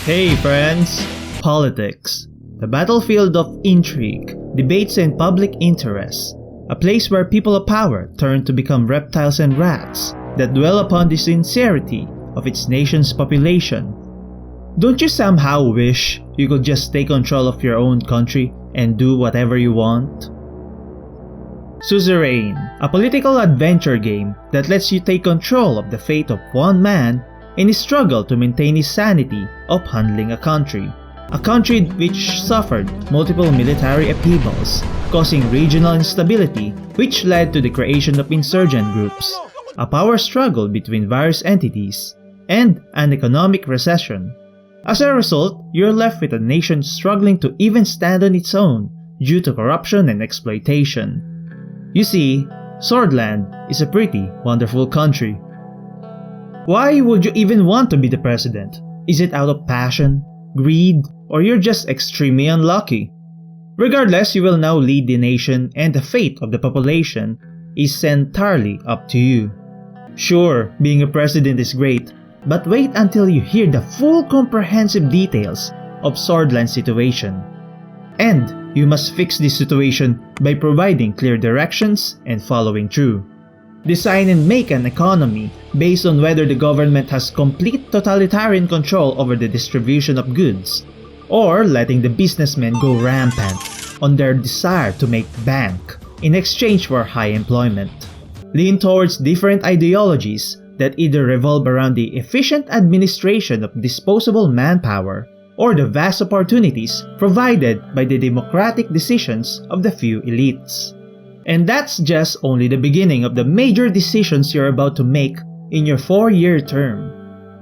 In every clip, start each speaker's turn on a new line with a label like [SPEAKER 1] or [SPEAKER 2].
[SPEAKER 1] Hey friends! Politics. The battlefield of intrigue, debates and public interest. A place where people of power turn to become reptiles and rats that dwell upon the sincerity of its nation's population. Don't you somehow wish you could just take control of your own country and do whatever you want? Suzerain, a political adventure game that lets you take control of the fate of one man in his struggle to maintain his sanity of handling a country which suffered multiple military upheavals, causing regional instability which led to the creation of insurgent groups, a power struggle between various entities, and an economic recession. As a result, you're left with a nation struggling to even stand on its own due to corruption and exploitation. You see, Sordland is a pretty wonderful country. Why would you even want to be the president? Is it out of passion, greed, or you're just extremely unlucky? Regardless, you will now lead the nation and the fate of the population is entirely up to you. Sure, being a president is great, but wait until you hear the full comprehensive details of Sordland's situation. And you must fix this situation by providing clear directions and following through. Design and make an economy based on whether the government has complete totalitarian control over the distribution of goods, or letting the businessmen go rampant on their desire to make bank in exchange for high employment. Lean towards different ideologies that either revolve around the efficient administration of disposable manpower or the vast opportunities provided by the democratic decisions of the few elites. And that's just only the beginning of the major decisions you're about to make in your 4-year term.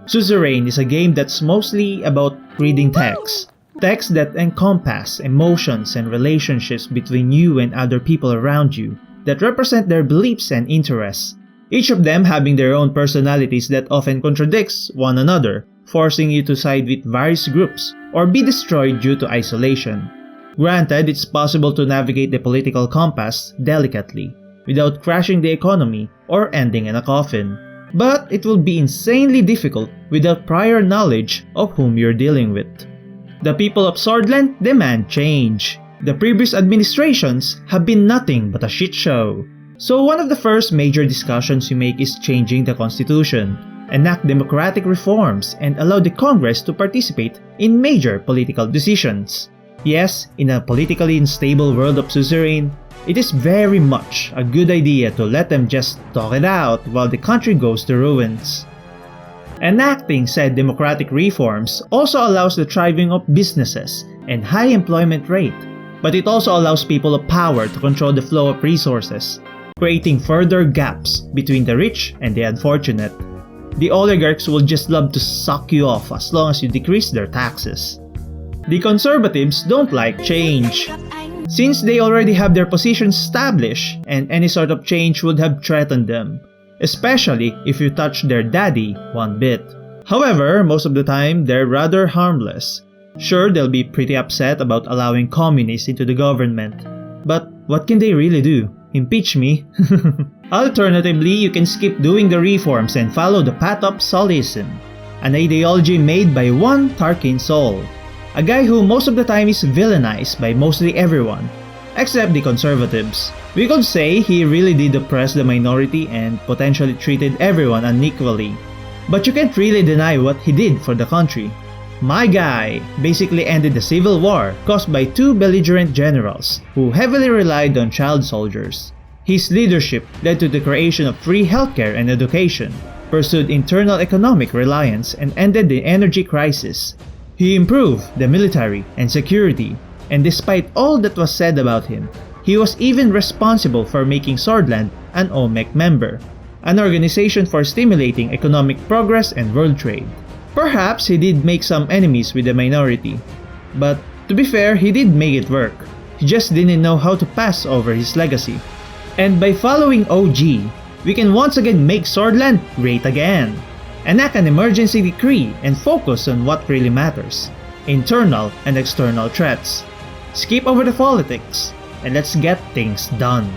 [SPEAKER 1] Suzerain is a game that's mostly about reading text that encompass emotions and relationships between you and other people around you that represent their beliefs and interests, each of them having their own personalities that often contradicts one another, forcing you to side with various groups or be destroyed due to isolation. Granted, it's possible to navigate the political compass delicately, without crashing the economy or ending in a coffin. But it will be insanely difficult without prior knowledge of whom you're dealing with. The people of Sordland demand change. The previous administrations have been nothing but a shit show. So one of the first major discussions you make is changing the constitution, enact democratic reforms, and allow the Congress to participate in major political decisions. Yes, in a politically unstable world of Suzerain, it is very much a good idea to let them just talk it out while the country goes to ruins. Enacting said democratic reforms also allows the thriving of businesses and high employment rate, but it also allows people of power to control the flow of resources, creating further gaps between the rich and the unfortunate. The oligarchs will just love to suck you off as long as you decrease their taxes. The conservatives don't like change, since they already have their positions established and any sort of change would have threatened them, especially if you touch their daddy one bit. However, most of the time, they're rather harmless. Sure, they'll be pretty upset about allowing communists into the government, but what can they really do? Impeach me? Alternatively, you can skip doing the reforms and follow the Path of Sollism, an ideology made by one Tarkin Sol, a guy who most of the time is villainized by mostly everyone, except the conservatives. We could say he really did oppress the minority and potentially treated everyone unequally, but you can't really deny what he did for the country. My guy basically ended the civil war caused by two belligerent generals who heavily relied on child soldiers. His leadership led to the creation of free healthcare and education, pursued internal economic reliance, and ended the energy crisis. He improved the military and security, and despite all that was said about him, he was even responsible for making Sordland an OMEC member, an organization for stimulating economic progress and world trade. Perhaps he did make some enemies with the minority, but to be fair, he did make it work. He just didn't know how to pass over his legacy. And by following OG, we can once again make Sordland great again. Enact an emergency decree and focus on what really matters, internal and external threats. Skip over the politics, and let's get things done.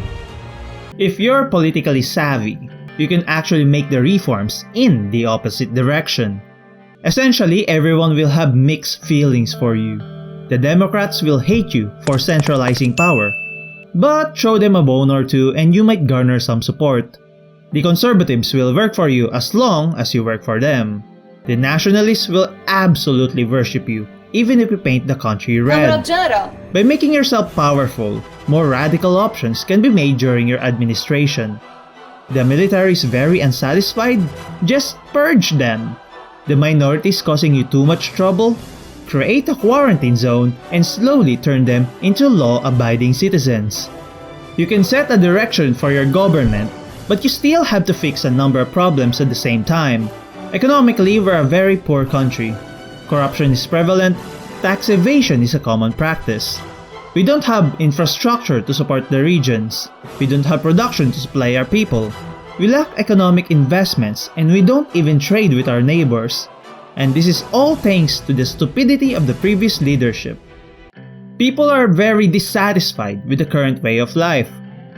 [SPEAKER 1] If you're politically savvy, you can actually make the reforms in the opposite direction. Essentially, everyone will have mixed feelings for you. The Democrats will hate you for centralizing power, but show them a bone or two and you might garner some support. The Conservatives will work for you as long as you work for them. The Nationalists will absolutely worship you, even if you paint the country red. By making yourself powerful, more radical options can be made during your administration. The military is very unsatisfied? Just purge them. The minorities causing you too much trouble? Create a quarantine zone and slowly turn them into law-abiding citizens. You can set a direction for your government, but you still have to fix a number of problems at the same time. Economically, we're a very poor country. Corruption is prevalent, tax evasion is a common practice. We don't have infrastructure to support the regions. We don't have production to supply our people. We lack economic investments and we don't even trade with our neighbors. And this is all thanks to the stupidity of the previous leadership. People are very dissatisfied with the current way of life.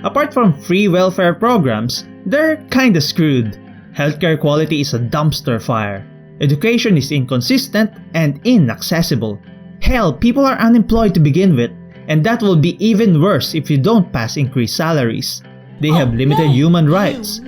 [SPEAKER 1] Apart from free welfare programs, they're kinda screwed. Healthcare quality is a dumpster fire. Education is inconsistent and inaccessible. Hell, people are unemployed to begin with, and that will be even worse if you don't pass increased salaries. They have limited human rights.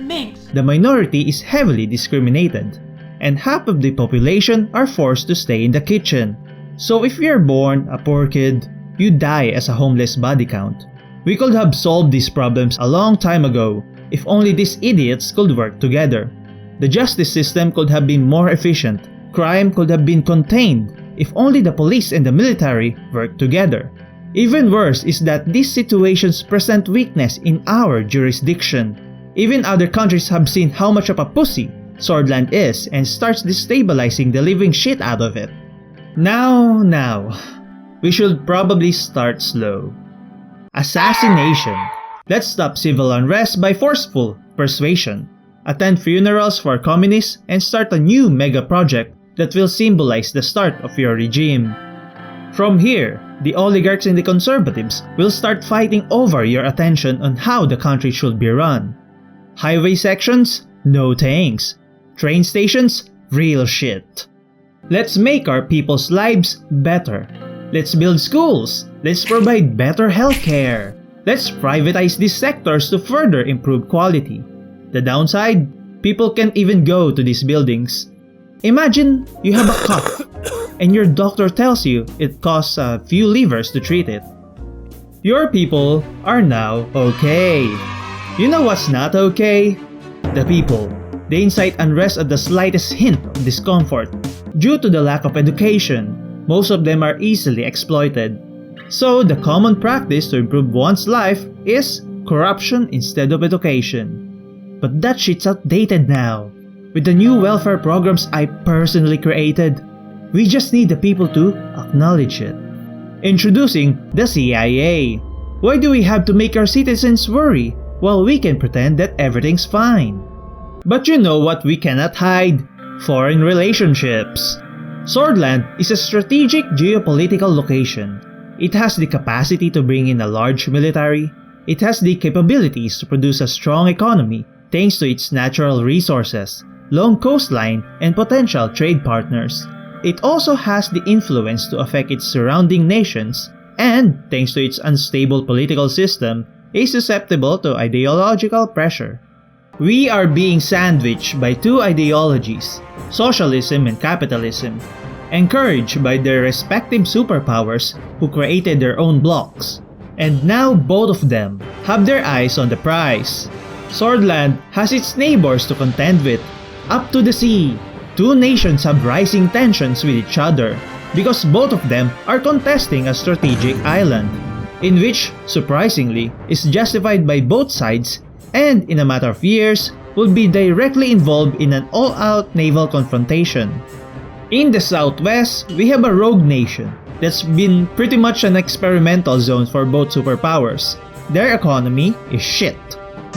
[SPEAKER 1] The minority is heavily discriminated, and half of the population are forced to stay in the kitchen. So if you're born a poor kid, you die as a homeless body count. We could have solved these problems a long time ago if only these idiots could work together. The justice system could have been more efficient. Crime could have been contained if only the police and the military worked together. Even worse is that these situations present weakness in our jurisdiction. Even other countries have seen how much of a pussy Sordland is and starts destabilizing the living shit out of it. Now, we should probably start slow. Assassination. Let's stop civil unrest by forceful persuasion. Attend funerals for communists and start a new mega project that will symbolize the start of your regime. From here, the oligarchs and the conservatives will start fighting over your attention on how the country should be run. Highway sections? No thanks. Train stations? Real shit. Let's make our people's lives better. Let's build schools. Let's provide better healthcare. Let's privatize these sectors to further improve quality. The downside? People can't even go to these buildings. Imagine you have a cough and your doctor tells you it costs a few livers to treat it. Your people are now okay. You know what's not okay? The people. They incite unrest at the slightest hint of discomfort. Due to the lack of education, most of them are easily exploited. So the common practice to improve one's life is corruption instead of education. But that shit's outdated now. With the new welfare programs I personally created, we just need the people to acknowledge it. Introducing the CIA. Why do we have to make our citizens worry while we can pretend that everything's fine? But you know what we cannot hide? Foreign relationships. Sordland is a strategic geopolitical location. It has the capacity to bring in a large military. It has the capabilities to produce a strong economy thanks to its natural resources, long coastline, and potential trade partners. It also has the influence to affect its surrounding nations, and thanks to its unstable political system, is susceptible to ideological pressure. We are being sandwiched by two ideologies, socialism and capitalism, encouraged by their respective superpowers who created their own blocks. And now both of them have their eyes on the prize. Sordland has its neighbors to contend with. Up to the sea, two nations have rising tensions with each other because both of them are contesting a strategic island, in which, surprisingly, is justified by both sides and in a matter of years will be directly involved in an all-out naval confrontation. In the southwest, we have a rogue nation that's been pretty much an experimental zone for both superpowers. Their economy is shit.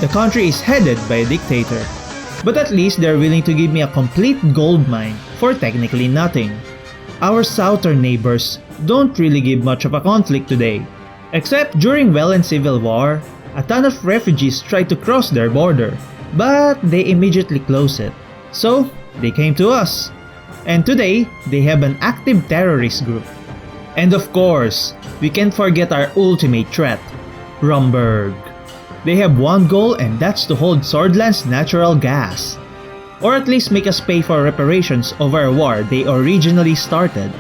[SPEAKER 1] The country is headed by a dictator. But at least they're willing to give me a complete gold mine for technically nothing. Our southern neighbors don't really give much of a conflict today. Except during Welland Civil War, a ton of refugees tried to cross their border, but they immediately closed it. So, they came to us. and today they have an active terrorist group. And of course, we can't forget our ultimate threat, Rumberg. They have one goal, and that's to hold Sordland's natural gas. Or at least make us pay for reparations over a war they originally started.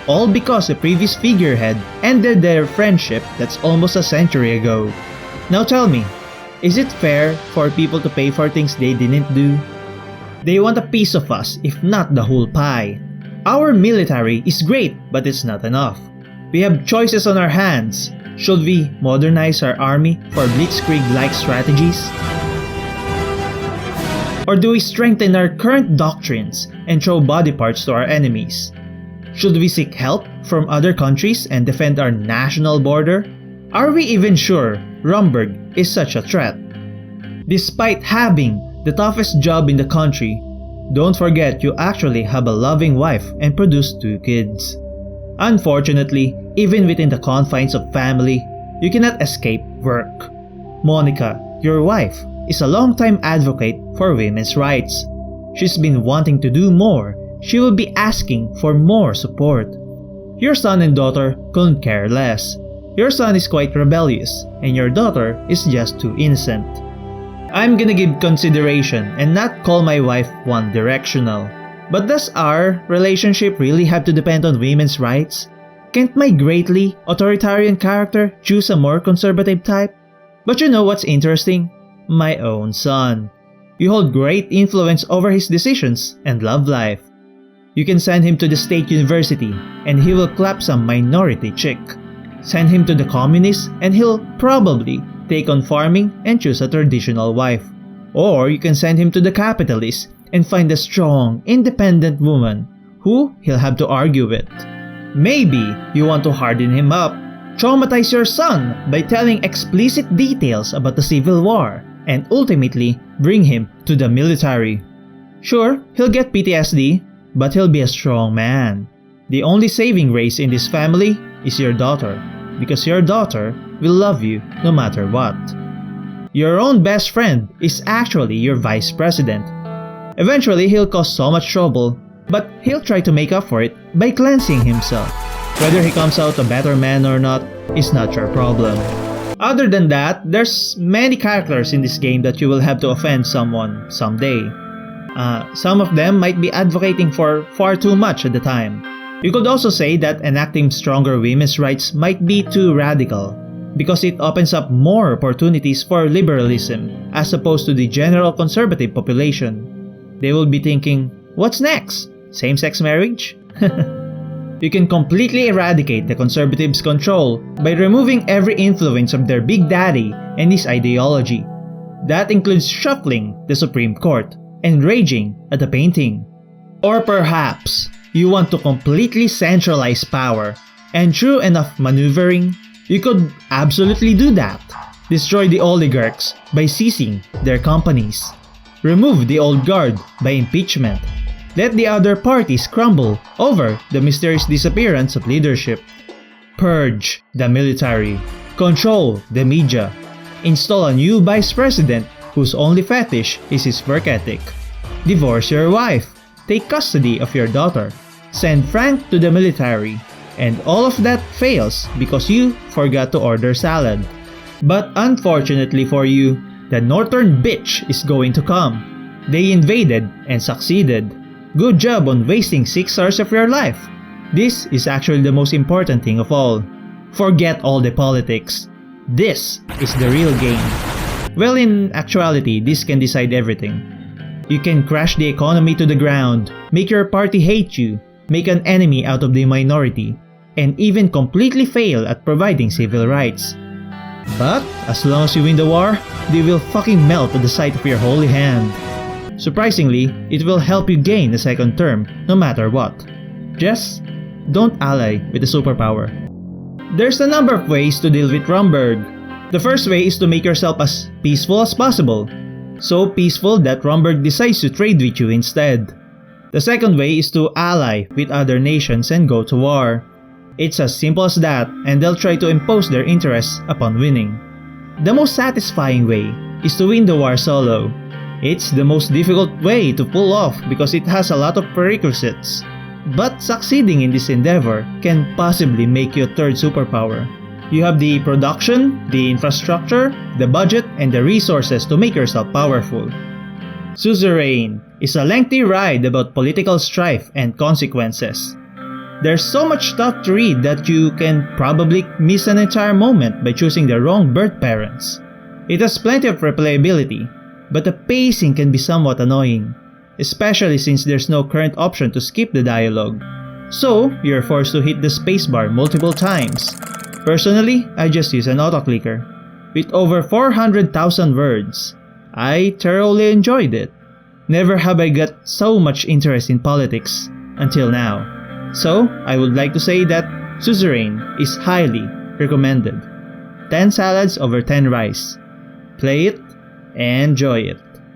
[SPEAKER 1] All because the previous figurehead ended their friendship that's almost a century ago. Now tell me, is it fair for people to pay for things they didn't do? They want a piece of us, if not the whole pie. Our military is great, but it's not enough. We have choices on our hands. Should we modernize our army for blitzkrieg-like strategies? Or do we strengthen our current doctrines and throw body parts to our enemies? Should we seek help from other countries and defend our national border? Are we even sure Rumberg is such a threat? Despite having the toughest job in the country, don't forget you actually have a loving wife and produce 2 kids. Unfortunately, even within the confines of family, you cannot escape work. Monica, your wife, is a long-time advocate for women's rights. She's been wanting to do more. She will be asking for more support. Your son and daughter couldn't care less. Your son is quite rebellious, and your daughter is just too innocent. I'm gonna give consideration and not call my wife one-directional. But does our relationship really have to depend on women's rights? Can't my greatly authoritarian character choose a more conservative type? But you know what's interesting? My own son. You hold great influence over his decisions and love life. You can send him to the state university and he will clap some minority chick. Send him to the communists and he'll probably take on farming and choose a traditional wife. Or you can send him to the capitalists and find a strong, independent woman who he'll have to argue with. Maybe you want to harden him up, traumatize your son by telling explicit details about the Civil War, and ultimately bring him to the military. Sure, he'll get PTSD, but he'll be a strong man. The only saving grace in this family is your daughter, because your daughter will love you no matter what. Your own best friend is actually your vice president. Eventually, he'll cause so much trouble, but he'll try to make up for it by cleansing himself. Whether he comes out a better man or not is not your problem. Other than that, there's many characters in this game that you will have to offend someone someday. Some of them might be advocating for far too much at the time. You could also say that enacting stronger women's rights might be too radical, because it opens up more opportunities for liberalism as opposed to the general conservative population. They will be thinking, what's next? Same-sex marriage? You can completely eradicate the conservatives' control by removing every influence of their big daddy and his ideology. That includes shuffling the Supreme Court and raging at the painting. Or perhaps you want to completely centralize power, and through enough maneuvering, you could absolutely do that. Destroy the oligarchs by seizing their companies. Remove the old guard by impeachment. Let the other parties crumble over the mysterious disappearance of leadership. Purge the military. Control the media. Install a new vice president whose only fetish is his work ethic. Divorce your wife. Take custody of your daughter. Send Frank to the military. And all of that fails because you forgot to order salad. But unfortunately for you, the northern bitch is going to come. They invaded and succeeded. Good job on wasting 6 hours of your life. This is actually the most important thing of all. Forget all the politics. This is the real game. Well, in actuality, this can decide everything. You can crash the economy to the ground, make your party hate you, make an enemy out of the minority, and even completely fail at providing civil rights. But as long as you win the war, they will fucking melt at the sight of your holy hand. Surprisingly, it will help you gain a second term no matter what. Just don't ally with a superpower. There's a number of ways to deal with Rumberg. The first way is to make yourself as peaceful as possible. So peaceful that Rumberg decides to trade with you instead. The second way is to ally with other nations and go to war. It's as simple as that, and they'll try to impose their interests upon winning. The most satisfying way is to win the war solo. It's the most difficult way to pull off because it has a lot of prerequisites. But succeeding in this endeavor can possibly make you a third superpower. You have the production, the infrastructure, the budget, and the resources to make yourself powerful. Suzerain is a lengthy ride about political strife and consequences. There's so much stuff to read that you can probably miss an entire moment by choosing the wrong birth parents. It has plenty of replayability, but the pacing can be somewhat annoying, especially since there's no current option to skip the dialogue. So, you're forced to hit the spacebar multiple times. Personally, I just use an autoclicker. With over 400,000 words, I thoroughly enjoyed it. Never have I got so much interest in politics until now. So, I would like to say that Suzerain is highly recommended. 10 salads over 10 rice. Play it and enjoy it.